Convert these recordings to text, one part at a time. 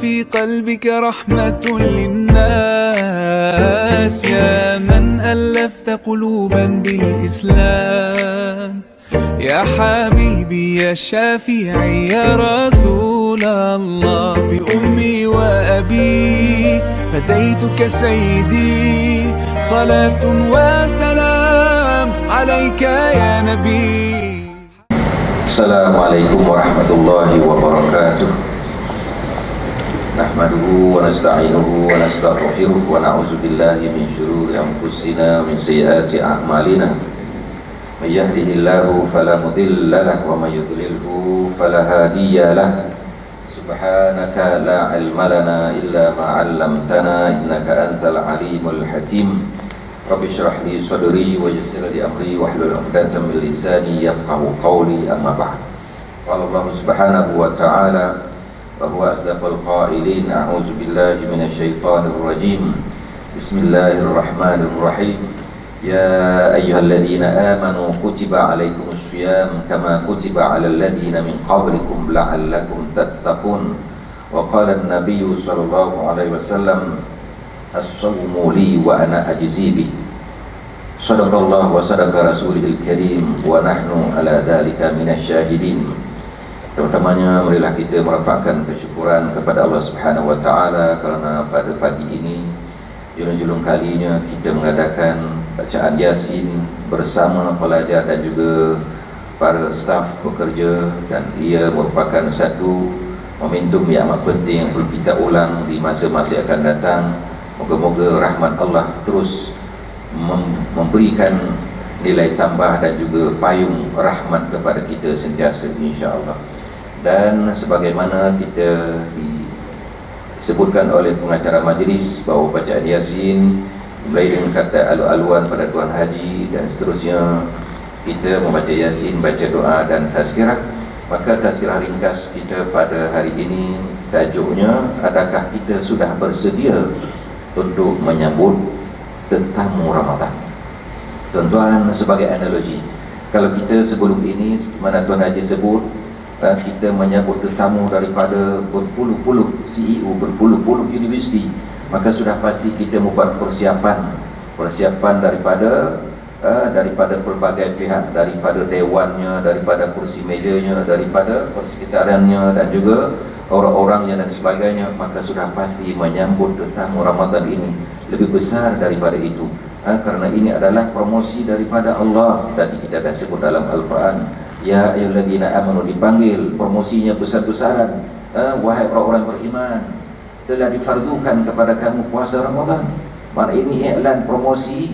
في قلبك رحمة للناس، يا من ألفت قلوبا بالإسلام. يا حبيبي يا شافعي يا رسول الله، بأمي وأبي فديتك سيدي، صلاة وسلام عليك يا نبي. السلام عليكم ورحمة الله وبركاته. نحمده ونستعينه ونستغفره ونعوذ بالله من شرور أنفسنا ومن سيئات أعمالنا. من يهده الله فلا مضل له ومن يضلله فلا هادي له. سبحانك لا علم لنا إلا ما علمتنا إنك أنت العليم الحكيم. رب اشرح لي صدري ويسر لي أمري واحلل عقدة من لساني يفقهوا قولي. أما بعد، قال الله سبحانه وتعالى وهو أصدق القائلين: أعوذ بالله من الشيطان الرجيم. بسم الله الرحمن الرحيم. يا أيها الذين آمنوا كتب عليكم الصيام كما كتب على الذين من قبلكم لعلكم تتقون. وقال النبي صلى الله عليه وسلم: الصوم لي وأنا أجزي به. صدق الله وصدق رسوله الكريم ونحن على ذلك من الشاهدين. Terutamanya marilah kita merafakkan kesyukuran kepada Allah Subhanahu wa taala kerana pada pagi ini julung-julung kalinya kita mengadakan bacaan Yasin bersama pelajar dan juga para staf bekerja, dan ia merupakan satu momentum yang amat penting yang perlu kita ulang di masa-masa akan datang. Moga-moga rahmat Allah terus memberikan nilai tambah dan juga payung rahmat kepada kita sentiasa, insya-Allah. Dan sebagaimana kita disebutkan oleh pengacara majlis bahawa bacaan Yasin mulai dengan kata alu-aluan pada Tuan Haji dan seterusnya, kita membaca Yasin, baca doa dan tazkirah. Maka tazkirah ringkas kita pada hari ini tajuknya, adakah kita sudah bersedia untuk menyambut tetamu Ramadan? Tuan-tuan, sebagai analogi, kalau kita sebelum ini, mana Tuan Haji sebut, kita menyambut tetamu daripada berpuluh-puluh CEO, berpuluh-puluh universiti, maka sudah pasti kita membuat persiapan daripada pelbagai pihak, daripada dewannya, daripada kursi mejanya, daripada persekretariannya dan juga orang-orangnya dan sebagainya. Maka sudah pasti menyambut tetamu Ramadan ini lebih besar daripada itu, kerana ini adalah promosi daripada Allah. Tadi kita dah sebut dalam Al-Quran, ya ayyuhalladzina amanu, dipanggil promosinya besar-besaran. Wahai orang-orang beriman, telah difardukan kepada kamu puasa Ramadan. Mana ini iklan promosi,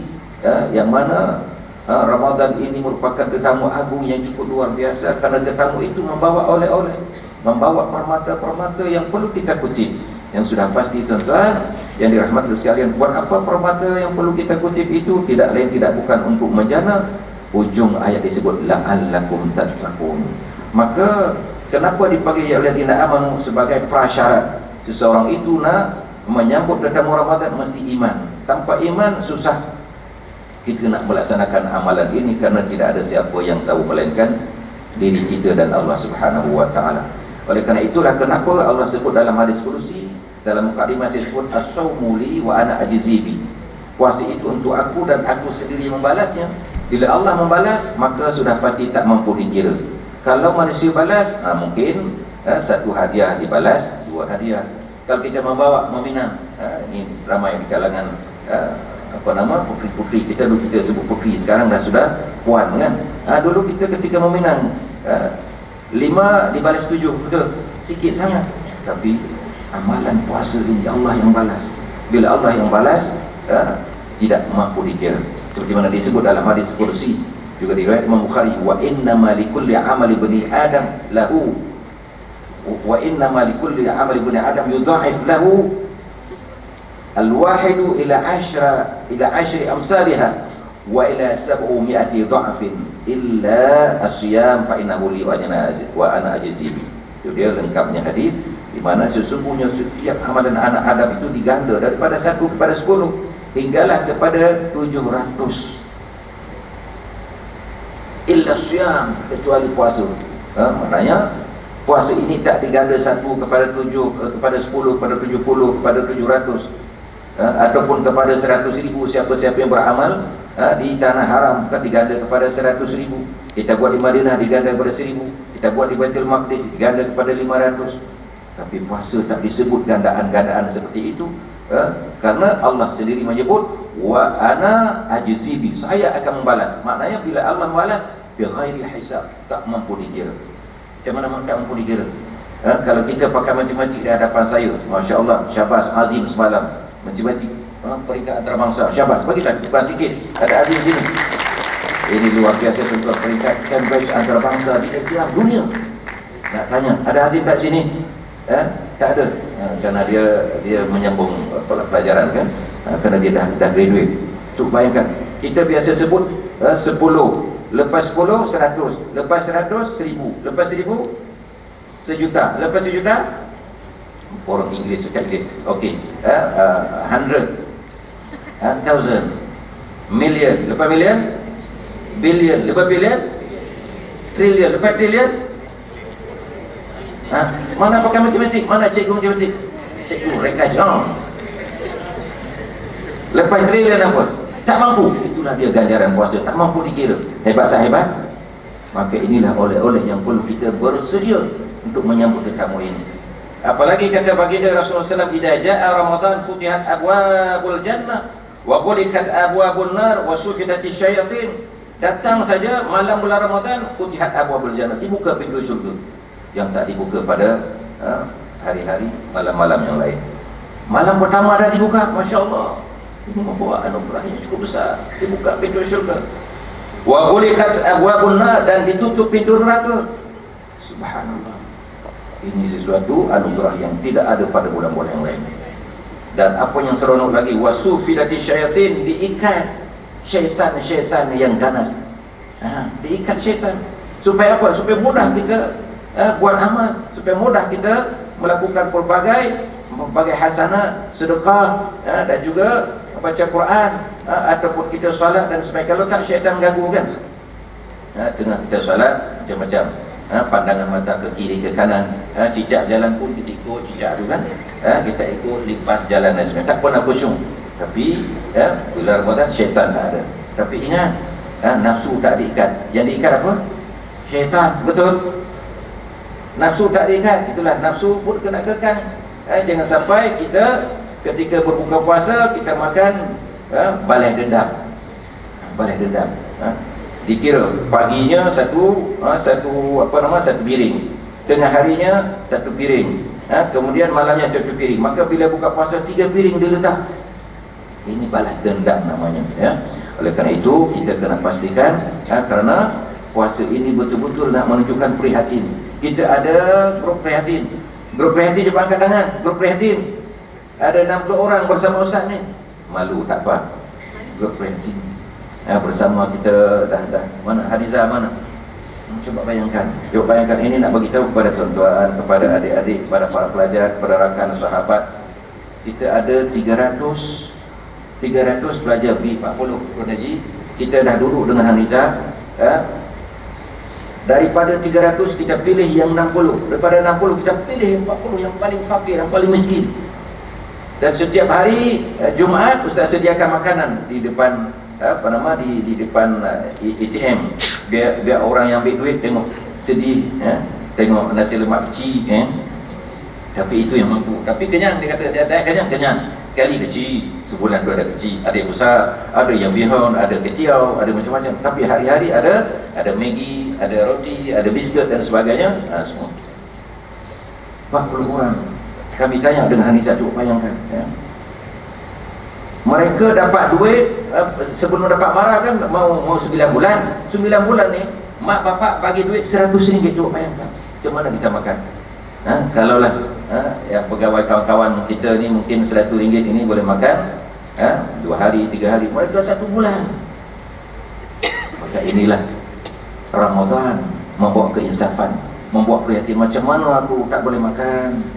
yang mana Ramadan ini merupakan tetamu agung yang cukup luar biasa, kerana tetamu itu membawa oleh-oleh, membawa permata-permata yang perlu kita kutip. Yang sudah pasti, tuan-tuan yang dirahmati sekalian, buat apa permata yang perlu kita kutip itu? Tidak lain tidak bukan untuk menjana. Ujung ayat disebut la'allakum tattaqun. Maka kenapa dipanggil ya alladzina amanu sebagai prasyarat? Seseorang itu nak menyambut tetamu Ramadan mesti iman. Tanpa iman susah kita nak melaksanakan amalan ini, kerana tidak ada siapa yang tahu melainkan diri kita dan Allah Subhanahu wa taala. Oleh kerana itulah kenapa Allah sebut dalam hadis kursi, dalam mukadimah disebut as-saumu li wa ana ajzi bi. Puasa itu untuk aku dan aku sendiri membalasnya. Bila Allah membalas, maka sudah pasti tak mampu dikira. Kalau manusia balas, mungkin satu hadiah dibalas, dua hadiah. Kalau kita membawa meminang, ini ramai di kalangan putri-putri kita. Dulu kita sebut putri, sekarang sudah puan kan. Dulu kita ketika meminang 5 dibalas 7, betul? Sikit sangat. Tapi amalan puasa ini Allah yang balas. Bila Allah yang balas, tidak mampu dikira. Seperti mana disebut dalam hadis kursi, juga diriwayat Imam Bukhari, wa innama likulli amali bani adam lahu, wa innama likulli amali bani adam yudha'if lahu al-wahidu ila 10 amsalha wa ila 700 dha'fin illa as-siyam fa innahu li wa ana ajzi bi. Itu dia lengkapnya hadis, di mana sesungguhnya setiap amalan anak Adam itu diganda daripada 1 kepada 10 hinggalah kepada 700, illa siyam, kecuali puasa. Maknanya Puasa ini tak diganda 1 kepada 7, kepada 10, kepada 70, kepada 700, ataupun kepada 100,000. Siapa-siapa yang beramal di tanah haram kan diganda kepada 100,000. Kita buat di Madinah diganda kepada 1,000. Kita buat di Baitul Maqdis diganda kepada 500. Tapi puasa tak disebut gandaan-gandaan seperti itu, karena Allah sendiri menyebut wa ana ajzibi, saya akan membalas. Maknanya bila Allah membalas bi ghairi hisab, tak mampu dikira. Macam mana tak mampu dikira? Kalau kita pakai matematik di hadapan saya, Masya Allah, syabas Azim semalam matematik peringkat antarabangsa, syabas, bagi tak depan sikit, ada Azim sini. Ini luar biasa tuan, peringkat Cambridge antarabangsa di exam dunia. Nak tanya, ada Azim tak sini? Tak ada, kerana dia menyambung pelajaran kan, kerana dia dah graduate. So bayangkan, kita biasa sebut 10, lepas 10, 100, lepas 100, 1,000, lepas 1,000, 1,000,000, lepas 1,000,000, orang Inggeris, cakap Inggeris, okey, 100, 1,000, million, lepas million, billion, lepas billion, trillion, lepas trillion. Mana pakai matematik? Mana cikgu matematik? Cikgu Reka John. Lepas trillion apa? Tak mampu. Itulah dia ganjaran puasa, tak mampu dikira. Hebat tak hebat? Maka inilah oleh-oleh yang perlu kita bersedia untuk menyambut tetamu ini. Apalagi kata baginda Rasulullah SAW, idza jaa Ramadan futihat abwabul jannah wa ghuliqat abwabun nar wa sufidatis syayatin. Datang saja malam bulan Ramadan, futihat abwabul jannah, dibuka pintu syurga yang tak dibuka pada hari-hari malam-malam yang lain. Malam pertama dah dibuka, Masya Allah, ini membawa anugerah yang cukup besar, dibuka pintu syurga. Wa ghuliqat abwabun nar, dan ditutup pintu neraka. Subhanallah, ini sesuatu anugerah yang tidak ada pada bulan-bulan yang lain. Dan apa yang seronok lagi, wasufidati syayatin, diikat syaitan-syaitan yang ganas. Diikat syaitan. Supaya apa? Supaya mudah kita buat amal, supaya mudah kita melakukan pelbagai hasanah, sedekah, dan juga baca Quran, ataupun kita salat dan sebagainya. Kalau tak, syaitan mengganggu kan. Tengah kita salat macam-macam, pandangan mata ke kiri ke kanan, cicak jalan pun kita ikut cicak tu kan, kita ikut lipas jalan dan sebagainya, tak pernah khusyuk. Tapi bila Ramadan syaitan tak ada. Tapi ingat, nafsu tak diikat. Yang diikat apa? Syaitan, betul. Nafsu tak diikat, itulah nafsu pun kena kekang. Jangan sampai kita ketika berbuka puasa kita makan balai dendam. Balai dendam. Dikira paginya satu piring, tengah harinya satu piring, kemudian malamnya satu piring. Maka bila buka puasa 3 piring dia letak. Ini balas dendam namanya, ya. Oleh kerana itu kita kena pastikan, kerana puasa ini betul-betul nak menunjukkan prihatin. Kita ada grup prihatin. Grup prihatin, cuba angkat tangan. Grup prihatin. Ada 60 orang bersama Ustaz ni. Malu tak apa. Grup prihatin. Bersama kita dah mana Hadiza mana? Coba bayangkan. Ini nak bagi tahu kepada tuan-tuan, kepada adik-adik, kepada para pelajar, kepada rakan sahabat. Kita ada 300 pelajar B40 Haji. Kita dah duduk dengan Haniza, daripada 300 kita pilih yang 60, daripada 60 kita pilih yang 40 yang paling fakir, yang paling miskin. Dan setiap hari Jumaat Ustaz sediakan makanan di depan di depan ATM, biar orang yang ambil duit tengok sedih, tengok nasi lemak kecil, tapi itu yang mampu. Tapi kenyang, dia kata saya tak kenyang. Sekali kecil, sebulan tu ada kecil, ada yang besar, ada yang bihon, ada ketiau, ada macam-macam. Tapi hari-hari ada Maggi, ada roti, ada biskut dan sebagainya, semua. 40 orang. Kami tanya dengan Hanisa, cuba bayangkan, mereka dapat duit sebelum dapat marah kan, mau 9 bulan. 9 bulan ni mak bapak bagi duit RM100, cuba bayangkan. Macam mana kita makan? Kalaulah yang pegawai kawan-kawan kita ni mungkin RM100 ini boleh makan 2 hari, 3 hari, mereka 1 bulan. Maka inilah Ramadan membawa keinsafan, membawa prihatin. Macam mana aku tak boleh makan,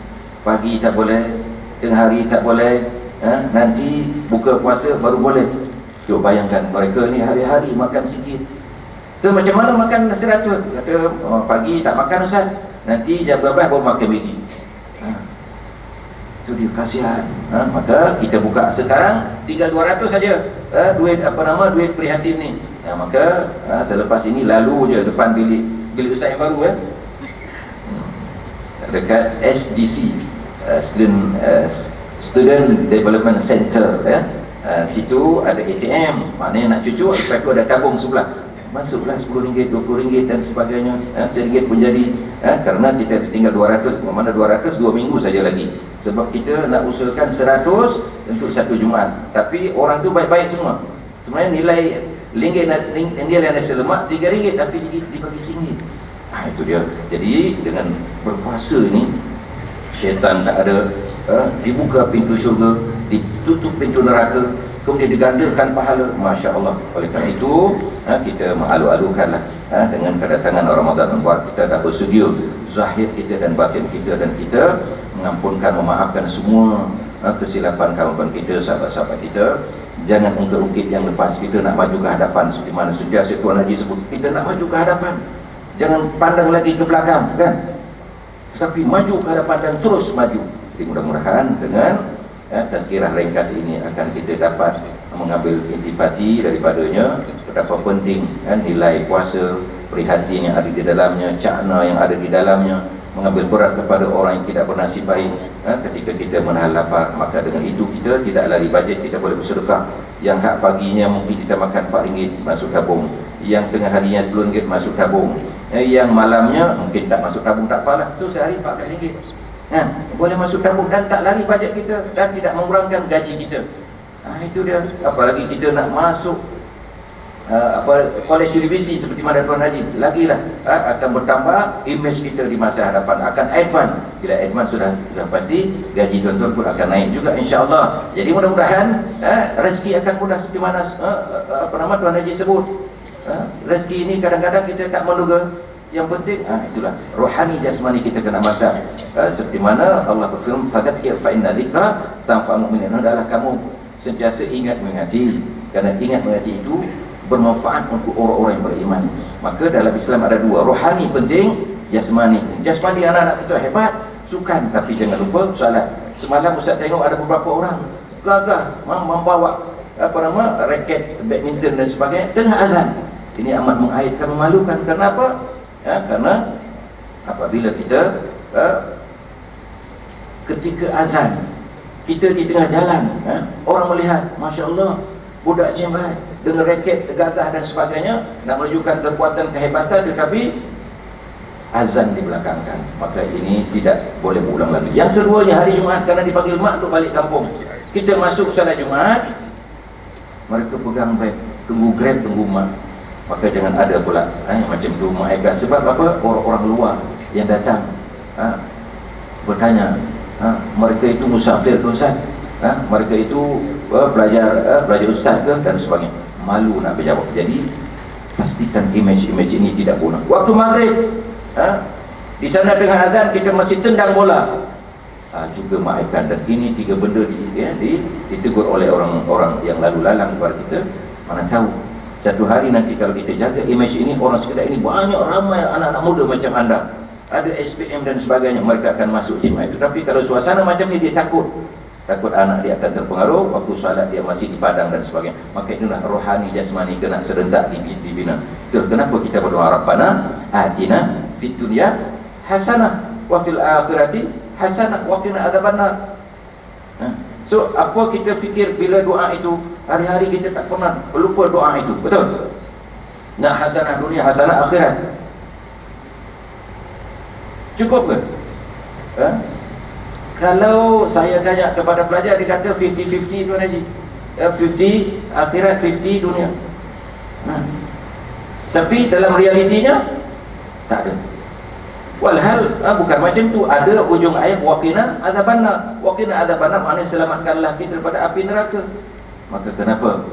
pagi tak boleh, tengah hari tak boleh, nanti buka puasa baru boleh. Cuba bayangkan, mereka ni hari-hari makan sikit. Tu macam mana makan nasi ratus? Kata pagi tak makan Ustaz, nanti jam berapa baru makan biji. Itu dia kasihan. Maka kita buka sekarang tinggal 200 saja. Duit duit prihatin ni. Maka selepas ini lalu je depan bilik ustaz yang baru dekat SDC, Student Development Center situ ada ATM, maknanya nak cucuk, lepas tu ada tabung sebelah, masuklah RM10, RM20 dan sebagainya. RM1 pun jadi, karena kita tinggal 200, mana 200 2 minggu saja lagi, sebab kita nak usulkan 100 untuk satu Jumaat. Tapi orang tu baik-baik semua. Sebenarnya nilai nilai nasi lemak RM3, tapi dibagi RM1. Itu dia. Jadi dengan berpuasa ini, syaitan tak ada, dibuka pintu syurga, ditutup pintu neraka, kemudian digandakan pahala. Masya Allah. Oleh kerana itu kita mengalu-alukanlah dengan kedatangan Ramadan Mubarak, kita dah bersedia zahir kita dan batin kita, dan kita mengampunkan, memaafkan semua kesilapan kawan-kawan kita, sahabat-sahabat kita. Jangan ungkit-ungkit yang lepas. Kita nak maju ke hadapan, seperti mana sentiasa Tuan Haji sebut, kita nak maju ke hadapan, jangan pandang lagi ke belakang, kan, tapi maju ke hadapan dan terus maju. Jadi mudah-mudahan dengan tazkirah ringkas ini akan kita dapat mengambil intipati daripadanya betapa penting nilai puasa, prihatin yang ada di dalamnya, cakna yang ada di dalamnya, mengambil berat kepada orang yang tidak bernasib baik ketika kita menahan lapar. Maka dengan itu kita tidak lari bajet, kita boleh bersedekah. Yang hak paginya mungkin kita makan RM4 masuk tabung, yang tengah harinya RM10 masuk tabung, yang malamnya mungkin tak masuk tabung, tak apalah, so sehari RM14 boleh masuk tabung dan tak lari bajet kita dan tidak mengurangkan gaji kita. Itu dia. Apalagi kita nak masuk kolej universiti seperti mana Tuan Haji, lagilah akan bertambah image kita di masa hadapan, akan advance. Bila advance sudah pasti gaji tuan-tuan pun akan naik juga, insya-Allah. Jadi mudah-mudahan rezeki akan mudah seperti mana Tuan Haji sebut. Rezeki ini kadang-kadang kita tak menduga. Yang penting itulah rohani jasmani kita kena mantap. Seperti mana Allah berfirman, fadzakir fa inna dzikra tanfa'ul mu'minin. Adalah kamu sentiasa ingat mengingati, kerana ingat mengingati itu bermanfaat untuk orang-orang yang beriman. Maka dalam Islam ada dua, rohani penting, jasmani. Jasmani anak-anak kita hebat, sukan, tapi jangan lupa salat. Semalam Ustaz tengok ada beberapa orang gagah membawa raket badminton dan sebagainya dengan azan. Ini amat mengaitkan, memalukan. Kenapa? Karena apabila kita ketika azan, kita di tengah jalan, orang melihat, Masya Allah, budak cembai dengan raket gagah dan sebagainya, nak menunjukkan kekuatan, kehebatan, tetapi azan dibelakangkan. Maka ini tidak boleh berulang lagi. Yang keduanya, hari Jumaat, kerana dipanggil mak untuk balik kampung, kita masuk salat Jumaat, mereka pegang beg, tunggu Grab, tunggu mak. Maka jangan ada pula macam tu mengaibkan. Sebab apa? Orang-orang luar yang datang bertanya, mereka itu musafir ke Ustaz? Mereka itu belajar Ustaz ke? Dan sebagainya. Malu nak berjawab. Jadi pastikan image ini tidak guna. Waktu maghrib, di sana dengan azan kita masih tendang bola, juga mengaibkan. Dan ini tiga benda ditegur oleh orang-orang yang lalu lalang kepada kita. Mana tahu satu hari nanti kalau kita jaga image ini, orang sekedar ini banyak ramai anak-anak muda macam anda, ada SPM dan sebagainya, mereka akan masuk jemaah itu. Tapi kalau suasana macam ni, dia takut anak dia akan terpengaruh, waktu salat dia masih di padang dan sebagainya. Maka itulah rohani jasmani kena serentak dibina. Itu kenapa kita berdoa, Rabbana atina fid dunya hasanah wa fil akhirati hasanah wa qina adzabannar. So apa kita fikir bila doa itu, hari-hari kita tak pernah lupa doa itu, betul? Nak hasanah dunia, hasanah akhirat, cukup ke? Kalau saya tanya kepada pelajar, dia kata 50-50 Tuan Haji, 50 akhirat, 50 dunia. Tapi dalam realitinya tak ada. Walhal bukan macam tu. Ada ujung ayat waqina adzabannar. Waqina adzabannar maknanya selamatkanlah kita daripada api neraka. Maka kenapa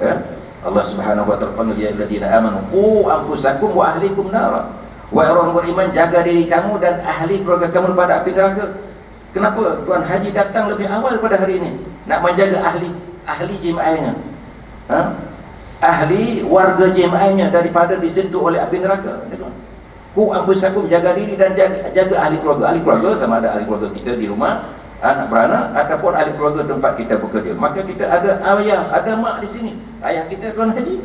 Allah Subhanahu wa taala panggil ya alladziina amanu qu anfusakum wa ahlikum nara. Wahai orang beriman, jaga diri kamu dan ahli keluarga kamu daripada api neraka. Kenapa Tuan Haji datang lebih awal pada hari ini? Nak menjaga ahli jemaahnya, ahli warga jemaahnya daripada disentuh oleh api neraka. Ku anfusakum, jaga diri dan jaga ahli keluarga. Ahli keluarga sama ada ahli keluarga kita di rumah, anak beranak, ataupun ahli keluarga tempat kita bekerja. Maka kita ada ayah, ada mak di sini. Ayah kita Tuan Haji.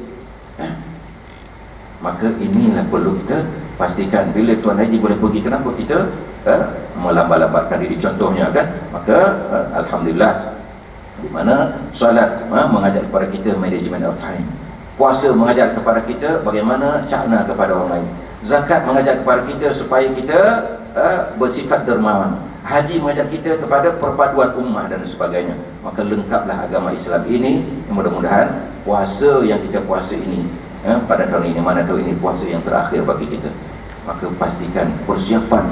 Maka inilah perlu kita pastikan. Bila Tuan Haji boleh pergi, kenapa kita melambat-lambatkan diri? Contohnya kan, maka alhamdulillah, di mana solat mengajar kepada kita management of time, puasa mengajar kepada kita bagaimana cakna kepada orang lain, zakat mengajar kepada kita supaya kita bersifat dermawan, haji mengajar kita kepada perpaduan ummah dan sebagainya. Maka lengkaplah agama Islam ini. Mudah-mudahan puasa yang kita puasa ini pada tahun ini, mana tahu ini puasa yang terakhir bagi kita, maka pastikan persiapan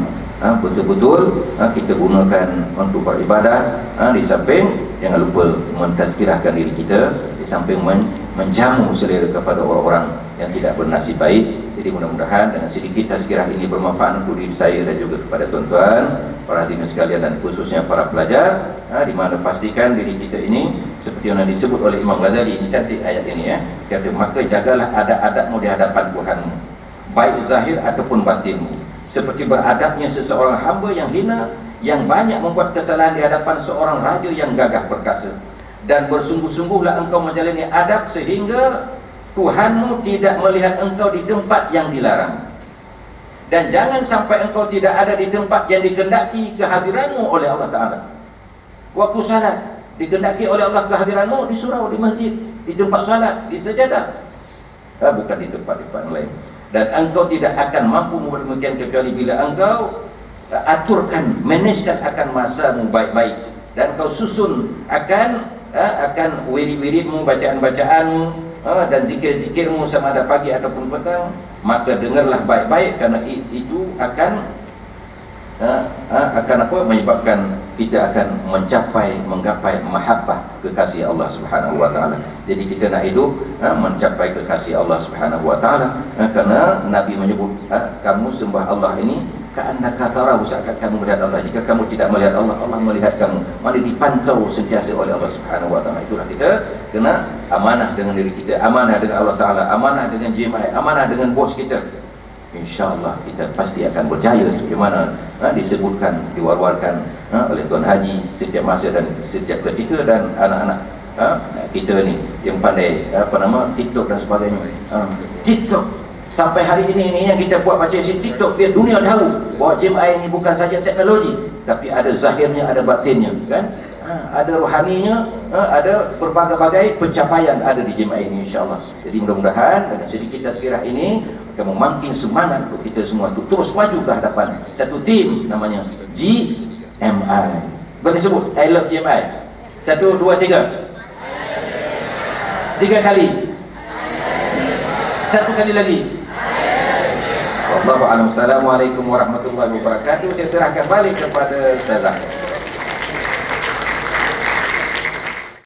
betul-betul kita gunakan untuk beribadah. Di samping jangan lupa mentazkirahkan diri kita, di samping menjamu selera kepada orang-orang yang tidak bernasib baik. Jadi mudah-mudahan dengan sedikit tazkirah ini bermanfaat untuk diri saya dan juga kepada tuan-tuan, para hadirin sekalian, dan khususnya para pelajar, di mana pastikan diri kita ini seperti yang disebut oleh Imam Ghazali. Ini cantik ayat ini kata, maka jagalah adab-adabmu di hadapan Tuhanmu, baik zahir ataupun batinmu, seperti beradabnya seseorang hamba yang hina, yang banyak membuat kesalahan di hadapan seorang raja yang gagah perkasa. Dan bersungguh-sungguhlah engkau menjalani adab sehingga Tuhanmu tidak melihat engkau di tempat yang dilarang, dan jangan sampai engkau tidak ada di tempat yang dikehendaki kehadiranmu oleh Allah Ta'ala. Waktu salat dikehendaki oleh Allah kehadiranmu di surau, di masjid, di tempat salat, di sajadah, bukan di tempat-tempat lain. Dan engkau tidak akan mampu membuat demikian kecuali bila engkau aturkan, manajekan akan masamu baik-baik, dan engkau susun akan wirid-wiridmu, bacaan-bacaanmu, dan zikir-zikirmu sama ada pagi ataupun petang. Maka dengarlah baik-baik, kerana itu akan menyebabkan kita akan menggapai mahabbah, kekasih Allah Subhanahu wa taala. Jadi kita nak hidup mencapai kekasih Allah Subhanahu wa taala, kerana Nabi menyebut kamu sembah Allah ini ka'annaka tarahu, seakan kamu melihat Allah. Jika kamu tidak melihat Allah, Allah melihat kamu. Mari dipantau sentiasa oleh Allah Subhanahu wa taala. Itulah kita kena amanah dengan diri kita, amanah dengan Allah Taala, amanah dengan JMI, amanah dengan bos kita. InsyaAllah kita pasti akan berjaya sebagaimana disebutkan, diwar-warkan oleh Tuan Haji setiap masa dan setiap ketika. Dan anak-anak kita ni yang pandai TikTok dan sebagainya, TikTok sampai hari ini yang kita buat macam si TikTok, biar dunia tahu bahawa JMI ini bukan saja teknologi, tapi ada zahirnya, ada batinnya, kan? Ada rohaninya, ada berbagai-bagai pencapaian ada di JMI ini, insyaAllah. Jadi mudah-mudahan dengan sedikit tazkirah ini akan memancing semangat untuk kita semua untuk terus maju ke hadapan. Satu tim namanya JMI. Boleh sebut I love JMI. 1, 2, 3. 3 kali. 1 kali lagi. Wallahu a'lam. Assalamualaikum warahmatullahi wabarakatuh. Saya serahkan balik kepada Ustazah.